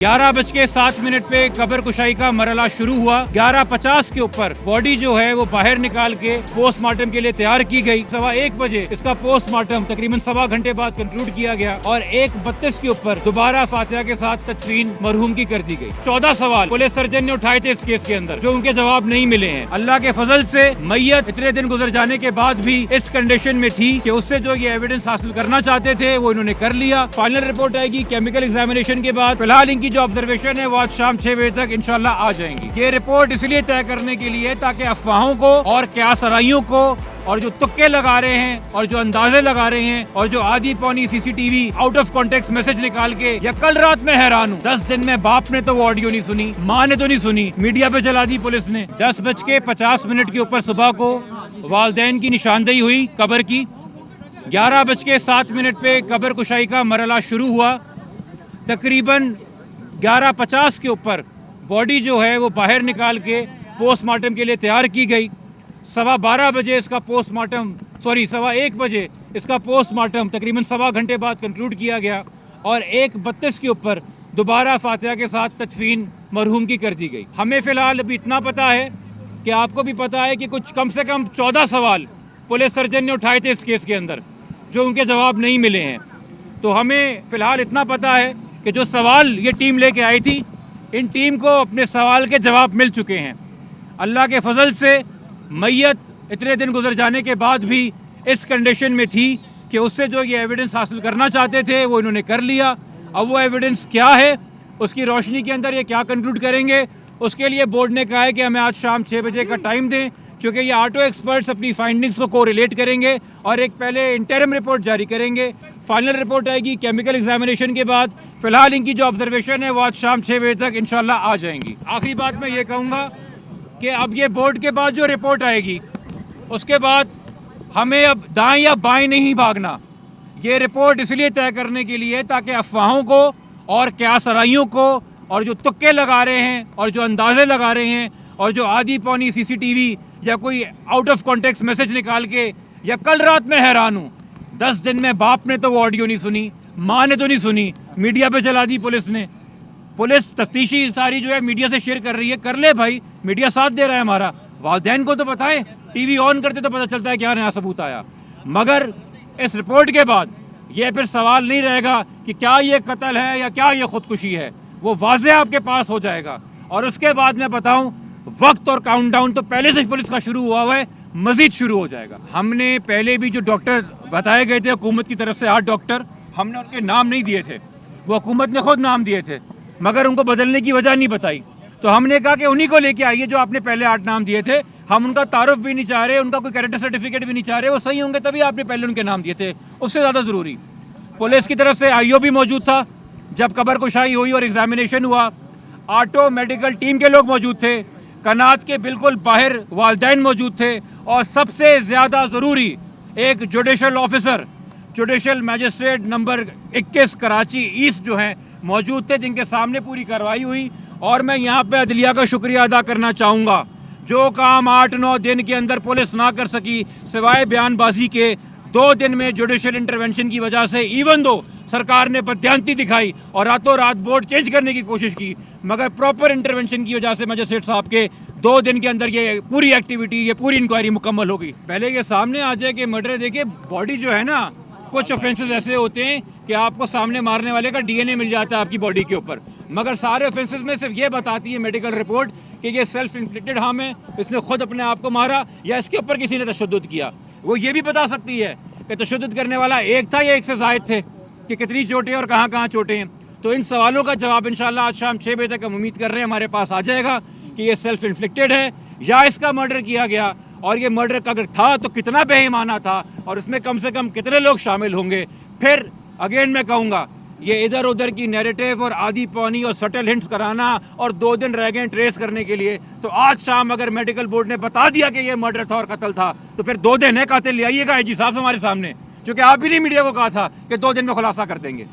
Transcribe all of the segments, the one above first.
11:07 पे कब्र कुशाई का मरला शुरू हुआ। 11:50 के ऊपर बॉडी जो है वो बाहर निकाल के पोस्टमार्टम के लिए तैयार की गई। 1:15 बजे इसका पोस्टमार्टम तकरीबन 1.25 घंटे बाद कंक्लूड किया गया और 1:32 के ऊपर दोबारा फातिहा के साथ तदफीन मरहूम की कर दी गई। 14 सवाल पुलिस सर्जन ने उठाए थे इस केस के अंदर, जो उनके जवाब नहीं मिले हैं। अल्लाह के फजल से मैयत इतने दिन गुजर जाने के बाद भी इस कंडीशन में थी कि उससे जो ये एविडेंस हासिल करना चाहते थे वो इन्होंने कर लिया। फाइनल रिपोर्ट आएगी केमिकल एग्जामिनेशन के बाद। फिलहाल इनकी जो ऑब्जर्वेशन है वो आज शाम 6 बजे तक इंशाल्लाह आ जाएंगी। ये रिपोर्ट इसलिए तय करने के लिए ताकि अफवाहों को और क्यासराइयों को और जो तुक्के लगा रहे हैं और जो अंदाजे लगा रहे हैं और जो आधी पौनी CCTV out of context message निकाल के, या कल रात में हैरान हूँ 10 दिन में बाप ने तो वो ऑडियो नहीं सुनी, माँ ने तो नहीं सुनी, मीडिया पे चला दी पुलिस ने। 10:50 के ऊपर सुबह को वालदैन की निशानदेही हुई कब्र की। 11:07 पे कब्र कुशाई का मरला शुरू हुआ। तकरीबन 11:50 के ऊपर बॉडी जो है वो बाहर निकाल के पोस्टमार्टम के लिए तैयार की गई। 12:15 बजे इसका पोस्टमार्टम 1:15 बजे इसका पोस्टमार्टम तकरीबन 1.25 घंटे बाद कंक्लूड किया गया और 1:32 के ऊपर दोबारा फातिहा के साथ तदफीन मरहूम की कर दी गई। हमें फ़िलहाल अभी इतना पता है कि आपको भी पता है कि कुछ कम से कम 14 सवाल पुलिस सर्जन ने उठाए थे इस केस के अंदर, जो उनके जवाब नहीं मिले हैं। तो हमें फ़िलहाल इतना पता है कि जो सवाल ये टीम लेके आई थी, इन टीम को अपने सवाल के जवाब मिल चुके हैं। अल्लाह के फजल से मैयत इतने दिन गुजर जाने के बाद भी इस कंडीशन में थी कि उससे जो ये एविडेंस हासिल करना चाहते थे वो इन्होंने कर लिया। अब वो एविडेंस क्या है, उसकी रोशनी के अंदर ये क्या कंक्लूड करेंगे, उसके लिए बोर्ड ने कहा है कि हमें आज शाम 6 बजे का टाइम दें, क्योंकि ये ऑटो एक्सपर्ट्स अपनी फाइंडिंग्स को कोरिलेट करेंगे और एक पहले इंटरिम रिपोर्ट जारी करेंगे। फाइनल रिपोर्ट आएगी केमिकल एग्जामिनेशन के बाद। फिलहाल इनकी जो ऑब्जर्वेशन है वो आज शाम 6 बजे तक इंशाल्लाह आ जाएंगी। आखिरी बात मैं ये कहूँगा कि अब ये बोर्ड के बाद जो रिपोर्ट आएगी उसके बाद हमें अब दाएं या बाएं नहीं भागना। ये रिपोर्ट इसलिए तय करने के लिए ताकि अफवाहों को और क्यासराइयों को और जो तुक्के लगा रहे हैं और जो अंदाजे लगा रहे हैं और जो आधी पौनी सीसीटीवी या कोई आउट ऑफ कॉन्टेक्स्ट मैसेज निकाल के, या कल रात में हैरान हूँ 10 दिन में बाप ने तो वो ऑडियो नहीं सुनी, माँ ने तो नहीं सुनी, मीडिया पे चला दी पुलिस ने। पुलिस तफ्तीशी सारी जो है मीडिया से शेयर कर रही है, कर ले भाई, मीडिया साथ दे रहा है हमारा। वालदैन को तो बताएं, टीवी ऑन करते तो पता चलता है क्या नया सबूत आया। मगर इस रिपोर्ट के बाद ये फिर सवाल नहीं रहेगा कि क्या ये कत्ल है या क्या ये खुदकुशी है, वो वाज़ेह आपके पास हो जाएगा। और उसके बाद मैं बताऊं, वक्त और काउंटडाउन तो पहले से पुलिस का शुरू हुआ है, मजीद शुरू हो जाएगा। हमने पहले भी जो डॉक्टर बताए गए थे हुकूमत की तरफ से, 8 डॉक्टर, हमने उनके नाम नहीं दिए थे, वो हुकूमत ने खुद नाम दिए थे, मगर उनको बदलने की वजह नहीं बताई। तो हमने कहा कि उन्हीं को लेके आइए जो आपने पहले 8 नाम दिए थे। हम उनका तारुफ भी नहीं चाह रहे, उनका कोई कैरेक्टर सर्टिफिकेट भी नहीं चाह रहे, वो सही होंगे तभी आपने पहले उनके नाम दिए थे। उससे ज़्यादा ज़रूरी, पुलिस की तरफ से आईओ भी मौजूद था जब कब्र कुशाई हुई और एग्जामिनेशन हुआ। ऑटो मेडिकल टीम के लोग मौजूद थे, कनात के बिल्कुल बाहर वालदैन मौजूद थे, और सबसे ज़्यादा ज़रूरी एक judicial officer, judicial magistrate number 21 Karachi east जो हैं मौजूद थे, जिनके सामने पूरी कार्रवाई हुई। और मैं यहाँ पे अदलिया का शुक्रिया अदा करना चाहूँगा। जो काम 8-9 दिन के अंदर पुलिस ना कर सकी सिवाय बयानबाजी के, 2 दिन में जुडिशल इंटरवेंशन की वजह से, इवन दो सरकार ने बदयांती दिखाई और रातों रात बोर्ड चेंज करने की कोशिश की, मगर प्रॉपर इंटरवेंशन की वजह से मजिस्ट्रेट साहब के 2 दिन के अंदर ये पूरी एक्टिविटी, ये पूरी इंक्वायरी मुकम्मल होगी। पहले ये सामने आ जाए कि मर्डर, देखिए बॉडी जो है ना, कुछ ऑफेंसेस ऐसे होते हैं कि आपको सामने मारने वाले का डीएनए मिल जाता है आपकी बॉडी के ऊपर, मगर सारे ऑफेंसेस में सिर्फ ये बताती है मेडिकल रिपोर्ट कि ये सेल्फ इन्फ्लिक्टेड हार्म है, इसने खुद अपने आप को मारा या इसके ऊपर किसी ने तशद्दुद किया। वो ये भी बता सकती है कि तशद्दुद करने वाला एक था या एक से ज़ायद थे, कि कितनी चोटें और कहाँ कहाँ चोटें हैं। तो इन सवालों का जवाब इंशाल्लाह आज शाम 6 बजे तक हम उम्मीद कर रहे हैं हमारे पास आ जाएगा कि ये सेल्फ इन्फ्लिक्टेड है या इसका मर्डर किया गया, और ये मर्डर अगर था तो कितना बेईमाना था और इसमें कम से कम कितने लोग शामिल होंगे। फिर अगेन मैं कहूँगा, ये इधर उधर की नैरेटिव और आधी पौनी और सटल हिंट्स कराना और 2 दिन रह गए ट्रेस करने के लिए, तो आज शाम अगर मेडिकल बोर्ड ने बता दिया कि ये मर्डर था और कत्ल था, तो फिर 2 दिन है, कातिल ले आइएगा आईजी साहब हमारे सामने, क्योंकि आप भी नहीं मीडिया को कहा था कि 2 दिन में खुलासा कर देंगे।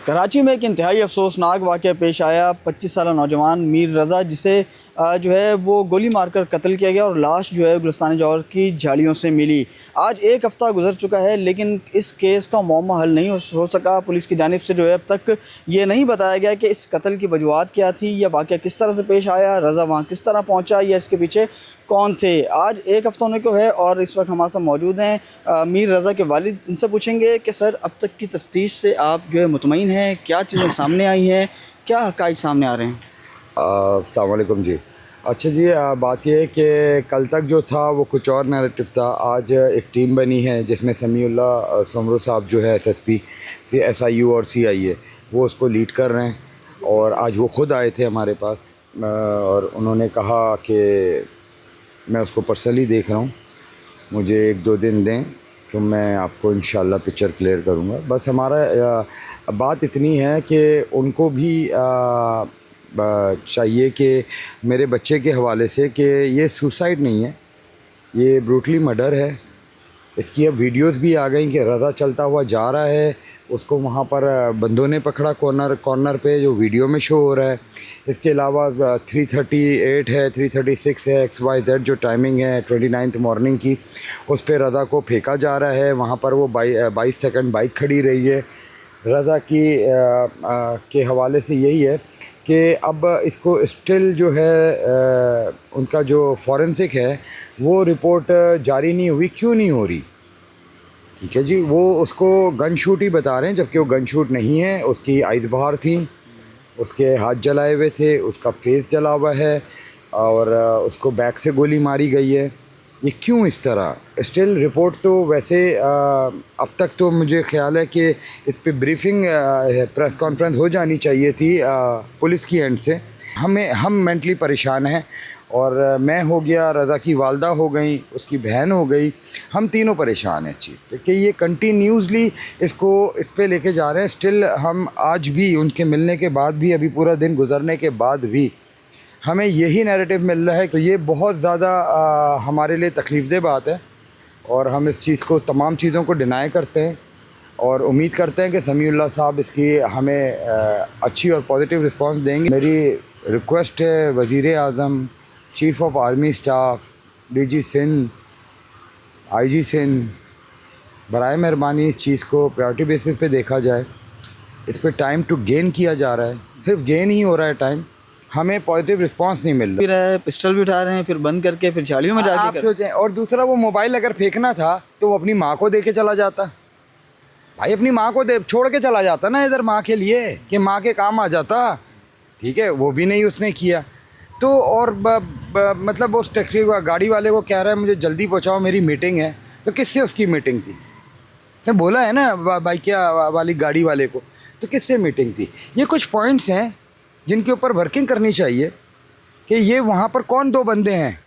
कराची में एक इंतहाई अफसोसनाक वाक़या पेश आया। 25 साला नौजवान मीर रज़ा, जिसे जो है वो गोली मारकर कत्ल किया गया और लाश जो है गुलिस्तान जौहर की झाड़ियों से मिली। आज एक हफ़्ता गुजर चुका है, लेकिन इस केस का मौमा हल नहीं हो सका। पुलिस की जानिब से जो है अब तक ये नहीं बताया गया कि इस कत्ल की वजूहात क्या थी या वाक़या किस तरह से पेश आया, रज़ा वहाँ किस तरह पहुँचा या इसके पीछे कौन थे। आज एक हफ़्ता होने को है और इस वक्त हमारे साथ मौजूद हैं मीर रज़ा के वालिद। इनसे पूछेंगे कि सर, अब तक की तफ्तीश से आप जो है मुतमईन हैं, क्या चीज़ें सामने आई हैं, क्या हक़ाइक़ सामने आ रहे हैं? अस्सलाम वालेकुम जी। अच्छा जी, बात यह है कि कल तक जो था वो कुछ और नैरेटिव था। आज एक टीम बनी है जिसमें समीउल्लाह समरू साहब जो है SSP SIU और CIA वो उसको लीड कर रहे हैं। और आज वो ख़ुद आए थे हमारे पास और उन्होंने कहा कि मैं उसको पर्सनली देख रहा हूँ, मुझे 1-2 दिन दें तो मैं आपको इंशाल्लाह पिक्चर क्लियर करूँगा। बस हमारा बात इतनी है कि उनको भी चाहिए कि मेरे बच्चे के हवाले से कि ये सुसाइड नहीं है, ये ब्रूटली मर्डर है। इसकी अब वीडियोस भी आ गई कि रज़ा चलता हुआ जा रहा है, उसको वहाँ पर बंदों ने पकड़ा कॉर्नर पे, जो वीडियो में शो हो रहा है। इसके अलावा 3:38 है, 3:36 है, XYZ जो टाइमिंग है 29th मॉर्निंग की, उस पर रज़ा को फेंका जा रहा है। वहाँ पर वो 22 सेकंड बाइक खड़ी रही है। रज़ा की के हवाले से यही है कि अब इसको स्टिल जो है उनका जो फॉरेंसिक है वो रिपोर्ट जारी नहीं हुई। क्यों नहीं हो रही? ठीक है जी, वो उसको गन शूट ही बता रहे हैं, जबकि वो गन शूट नहीं है। उसकी आइज़ बाहर थी, उसके हाथ जलाए हुए थे, उसका फेस जला हुआ है और उसको बैक से गोली मारी गई है। ये क्यों इस तरह? स्टिल रिपोर्ट तो वैसे अब तक तो मुझे ख्याल है कि इस पे ब्रीफिंग प्रेस कॉन्फ्रेंस हो जानी चाहिए थी पुलिस की एंड से। हम मेंटली परेशान हैं और मैं हो गया, रज़ा की वालदा हो गई, उसकी बहन हो गई, हम तीनों परेशान हैं इस चीज़ पे कि ये कंटिन्यूसली इसको इस पे लेके जा रहे हैं। स्टिल हम आज भी उनके मिलने के बाद भी, अभी पूरा दिन गुजरने के बाद भी हमें यही नैरेटिव मिल रहा है। तो ये बहुत ज़्यादा हमारे लिए तकलीफ़देह बात है और हम इस चीज़ को, तमाम चीज़ों को डिनाई करते हैं और उम्मीद करते हैं कि समीउल्लाह साहब इसकी हमें अच्छी और पॉजिटिव रिस्पांस देंगे। मेरी रिक्वेस्ट है वज़ीर आज़म, chief of army staff, DG Sindh, IG Sindh, बराए मेहरबानी इस चीज़ को प्रायोरिटी बेसिस पे देखा जाए। इस पे टाइम टू गेन किया जा रहा है, सिर्फ गेन ही हो रहा है टाइम, हमें पॉजिटिव रिस्पांस नहीं मिल रहा है। पिस्टल भी उठा रहे हैं, फिर बंद करके फिर झाड़ियों में जाके आप सोचें। और दूसरा, वो मोबाइल अगर फेंकना था तो वो अपनी माँ को दे के चला जाता भाई, अपनी माँ को दे छोड़ के चला जाता ना इधर, माँ के लिए, कि माँ के काम आ जाता। ठीक है, वो भी नहीं उसने किया। तो और मतलब उस टैक्सी गाड़ी वाले को कह रहा है मुझे जल्दी पहुँचाओ, मेरी मीटिंग है। तो किससे उसकी मीटिंग थी? उसने बोला है ना बाइक वाली गाड़ी वाले को, तो किससे मीटिंग थी? ये कुछ पॉइंट्स हैं जिनके ऊपर वर्किंग करनी चाहिए कि ये वहाँ पर कौन दो बंदे हैं